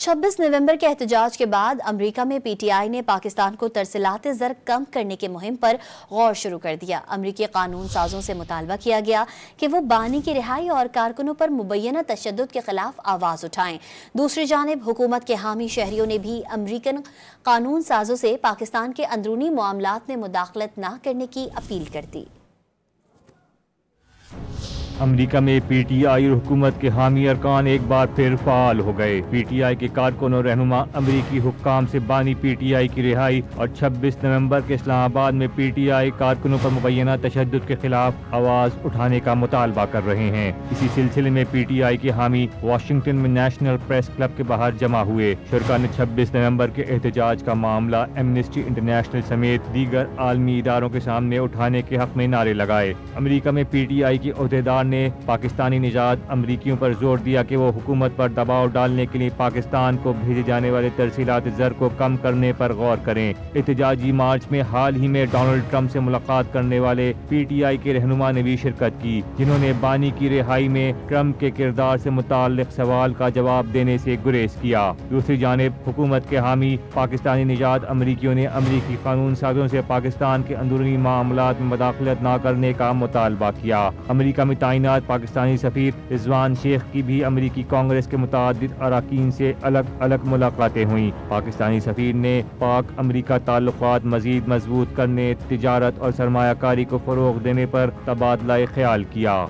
26 نومبر کے احتجاج کے بعد امریکہ میں پی ٹی آئی نے پاکستان کو ترسیلات زر کم کرنے کی مہم پر غور شروع کر دیا۔ امریکی قانون سازوں سے مطالبہ کیا گیا کہ وہ بانی کی رہائی اور کارکنوں پر مبینہ تشدد کے خلاف آواز اٹھائیں۔ دوسری جانب حکومت کے حامی شہریوں نے بھی امریکن قانون سازوں سے پاکستان کے اندرونی معاملات میں مداخلت نہ کرنے کی اپیل کر دی۔ امریکہ میں پی ٹی آئی اور حکومت کے حامی ارکان ایک بار پھر فعال ہو گئے۔ پی ٹی آئی کے کارکن اور رہنما امریکی حکام سے بانی پی ٹی آئی کی رہائی اور 26 نومبر کے اسلام آباد میں پی ٹی آئی کارکنوں پر مبینہ تشدد کے خلاف آواز اٹھانے کا مطالبہ کر رہے ہیں۔ اسی سلسلے میں پی ٹی آئی کے حامی واشنگٹن میں نیشنل پریس کلب کے باہر جمع ہوئے۔ شرکاء نے 26 نومبر کے احتجاج کا معاملہ ایمنسٹی انٹرنیشنل سمیت دیگر عالمی اداروں کے سامنے اٹھانے کے حق میں نعرے لگائے۔ امریکہ میں پی ٹی آئی کے عہدیدار نے پاکستانی نژاد امریکیوں پر زور دیا کہ وہ حکومت پر دباؤ ڈالنے کے لیے پاکستان کو بھیجے جانے والے ترسیلات زر کو کم کرنے پر غور کریں۔ احتجاجی مارچ میں حال ہی میں ڈونلڈ ٹرمپ سے ملاقات کرنے والے پی ٹی آئی کے رہنما نے بھی شرکت کی، جنہوں نے بانی کی رہائی میں ٹرمپ کے کردار سے متعلق سوال کا جواب دینے سے گریز کیا۔ دوسری جانب حکومت کے حامی پاکستانی نژاد امریکیوں نے امریکی قانون سازوں سے پاکستان کے اندرونی معاملات میں مداخلت نہ کرنے کا مطالبہ کیا۔ امریکہ میں تعینات پاکستانی سفیر رضوان شیخ کی بھی امریکی کانگریس کے متعدد اراکین سے الگ الگ ملاقاتیں ہوئیں۔ پاکستانی سفیر نے پاک امریکہ تعلقات مزید مضبوط کرنے، تجارت اور سرمایہ کاری کو فروغ دینے پر تبادلہ خیال کیا۔